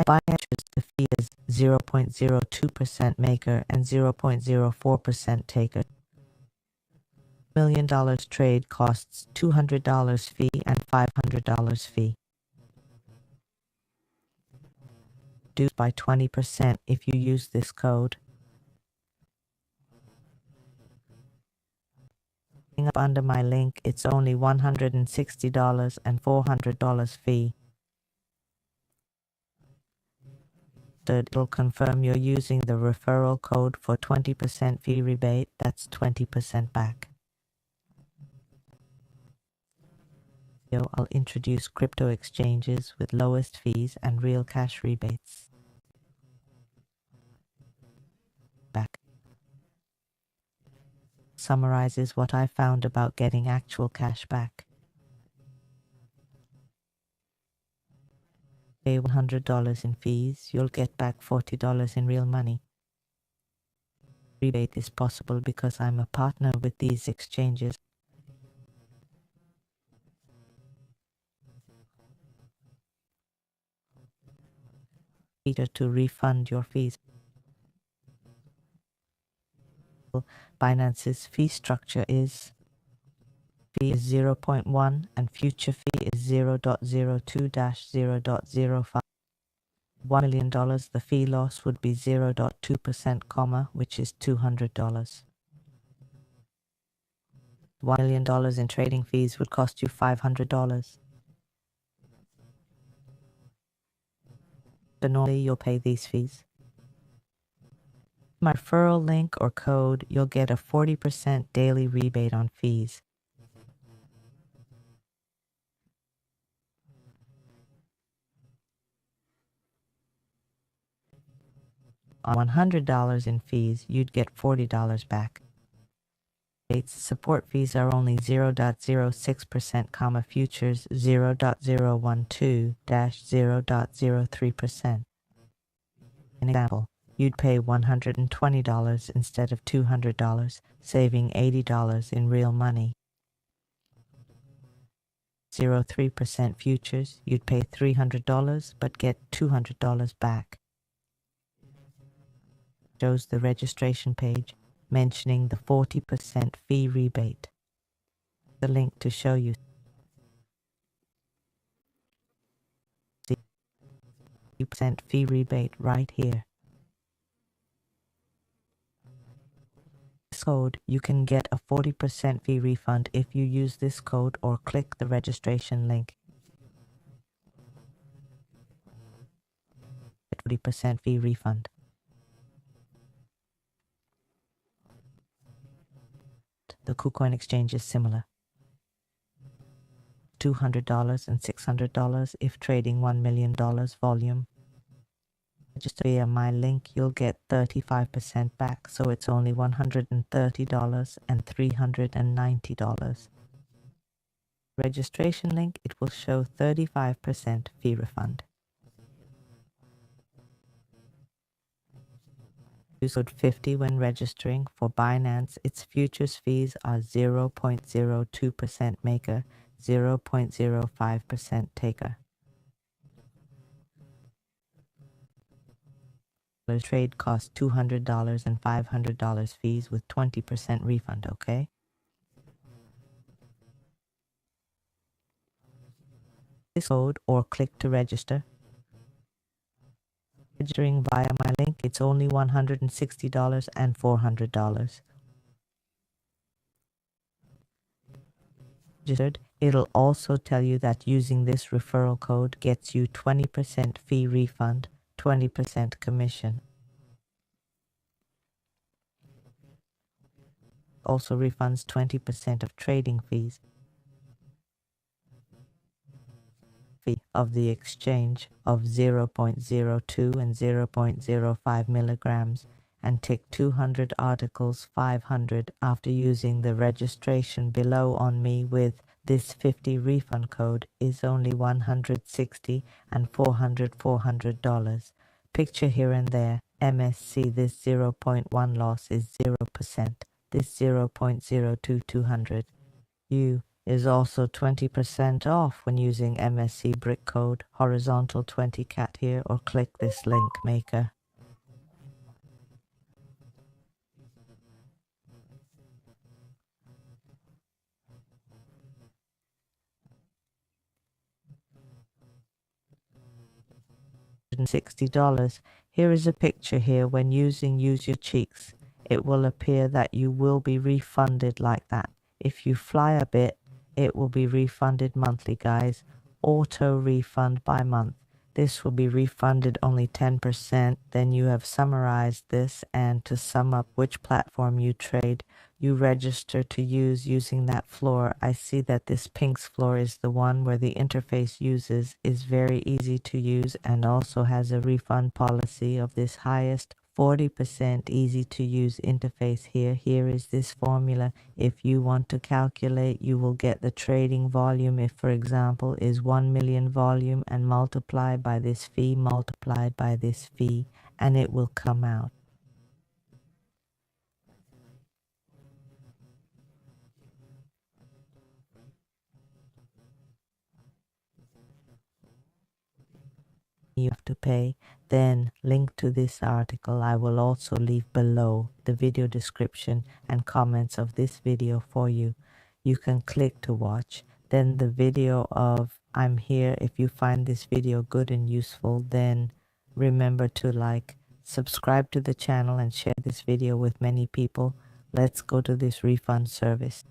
Binance, the fee is 0.02% maker and 0.04% taker. $1 million trade costs $200 fee and $500 fee. Reduced by 20% if you use this code. Up under my link, it's only $160 and $400 fee. It'll confirm you're using the referral code for 20% fee rebate. That's 20% back. I'll introduce crypto exchanges with lowest fees and real cash rebates. Back. Summarizes what I found about getting actual cash back. Pay $100 in fees, you'll get back $40 in real money. Rebate is possible because I'm a partner with these exchanges. To refund your fees. Binance's fee structure is fee is 0.1 and future fee is 0.02-0.05. $1 million, the fee loss would be 0.2%, which is $200. $1 million in trading fees would cost you $500. So normally you'll pay these fees. My referral link or code, you'll get a 40% daily rebate on fees. On $100 in fees, you'd get $40 back. Support fees are only 0.06%, futures 0.012-0.03%. An example, you'd pay $120 instead of $200, saving $80 in real money. 0.03% futures, you'd pay $300 but get $200 back. Shows the registration page mentioning the 40% fee rebate. The link to show you. 40% fee rebate right here. This code, you can get a 40% fee refund if you use this code or click the registration link. 40% fee refund. The KuCoin exchange is similar. $200 and $600 if trading $1 million volume. Register via my link, you'll get 35% back, so it's only $130 and $390. Registration link, it will show 35% fee refund. Use code 50 when registering. For Binance, its futures fees are 0.02% maker, 0.05% taker. Trade costs $200 and $500 fees with 20% refund, okay? This code or click to register. Registering via my link, it's only $160 and $400. Registered, it'll also tell you that using this referral code gets you 20% fee refund, 20% commission. Also refunds 20% of trading fees. Fee of the exchange of 0.02 and 0.05 milligrams and tick 200 articles 500 after using the registration below on me with this 50 refund code is only $160 and $400. Picture here and there, MSC, this 0.1 loss is 0%, this 0.02 200. You is also 20% off when using MSC brick code horizontal 20 cat here, or click this link maker. $60. Here is a picture here. When using Use Your Cheeks, it will appear that you will be refunded like that. If you fly a bit, it will be refunded monthly, guys. Auto refund by month. This will be refunded only 10%. Then you have summarized this, and to sum up which platform you trade, you register to use using that floor. I see that this Pink's floor is the one where the interface uses is very easy to use and also has a refund policy of this highest 40% easy to use interface here. Here is this formula. If you want to calculate, you will get the trading volume. If, for example, is 1 million volume, and multiply by this fee, multiplied by this fee, and it will come out. You have to pay. Then link to this article I will also leave below the video description and comments of this video for you. You can click to watch. Then the video of I'm here. If you find this video good and useful, then remember to like, subscribe to the channel, and share this video with many people. Let's go to this refund service.